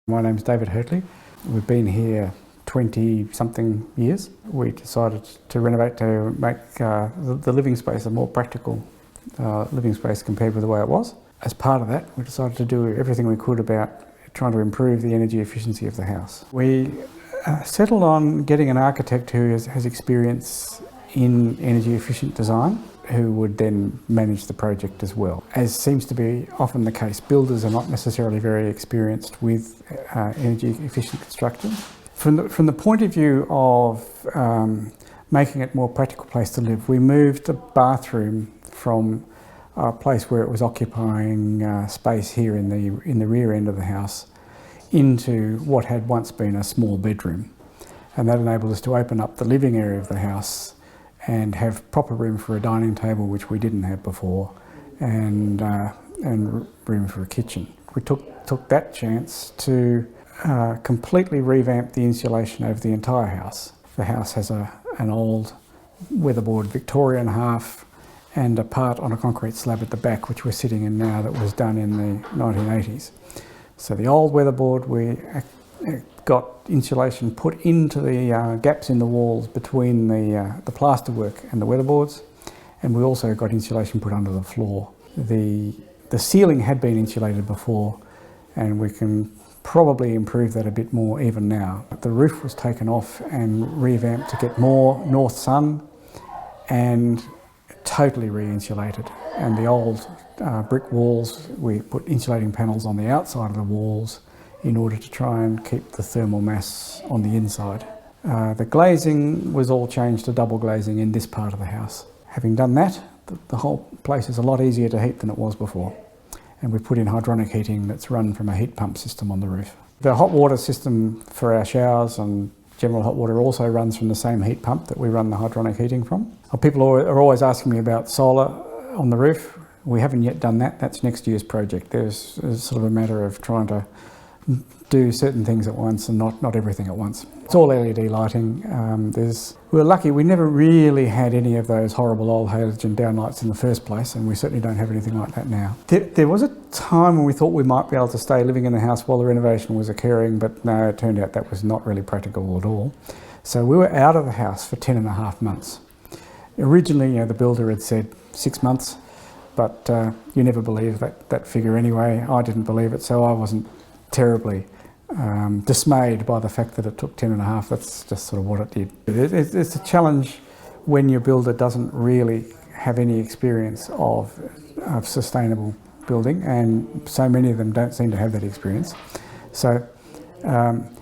My name's David Hertley. We've been here 20-something years. We decided to renovate to make the living space a more practical living space compared with the way it was. As part of that, we decided to do everything we could about trying to improve the energy efficiency of the house. We settled on getting an architect who has experience in energy efficient design, who would then manage the project as well. As seems to be often the case, builders are not necessarily very experienced with energy efficient construction. From the point of view of making it a more practical place to live, we moved the bathroom from a place where it was occupying space here in the rear end of the house into what had once been a small bedroom. And that enabled us to open up the living area of the house and have proper room for a dining table, which we didn't have before, and room for a kitchen. We took that chance to completely revamp the insulation over the entire house. The house has an old weatherboard Victorian half and a part on a concrete slab at the back, which we're sitting in now, that was done in the 1980s. So the old weatherboard, we got insulation put into the gaps in the walls between the plasterwork and the weatherboards, and we also got insulation put under the floor. The ceiling had been insulated before, and we can probably improve that a bit more even now. The roof was taken off and revamped to get more north sun and totally re-insulated. And the old brick walls, we put insulating panels on the outside of the walls in order to try and keep the thermal mass on the inside. The glazing was all changed to double glazing in this part of the house. Having done that, the whole place is a lot easier to heat than it was before. And we put in hydronic heating that's run from a heat pump system on the roof. The hot water system for our showers and general hot water also runs from the same heat pump that we run the hydronic heating from. People are always asking me about solar on the roof. We haven't yet done that. That's next year's project. There's sort of a matter of trying to do certain things at once and not everything at once. It's all LED lighting. We're lucky we never really had any of those horrible old halogen downlights in the first place, and we certainly don't have anything like that now. There was a time when we thought we might be able to stay living in the house while the renovation was occurring, but no, it turned out that was not really practical at all. So we were out of the house for 10.5 months. Originally, the builder had said 6 months, but you never believe that figure anyway. I didn't believe it, so I wasn't terribly dismayed by the fact that it took 10.5. That's just sort of what it did. It's a challenge when your builder doesn't really have any experience of sustainable building, and so many of them don't seem to have that experience. So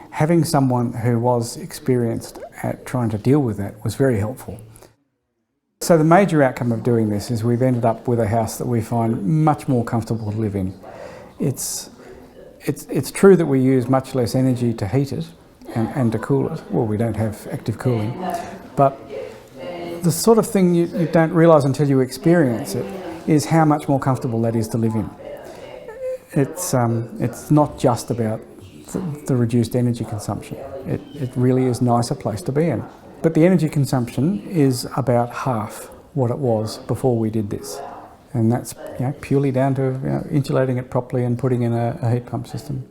having someone who was experienced at trying to deal with that was very helpful. So the major outcome of doing this is we've ended up with a house that we find much more comfortable to live in. It's true that we use much less energy to heat it and to cool it. Well, we don't have active cooling, but the sort of thing you don't realise until you experience it is how much more comfortable that is to live in. It's not just about the reduced energy consumption. It really is a nicer place to be in. But the energy consumption is about half what it was before we did this. And that's purely down to insulating it properly and putting in a heat pump system.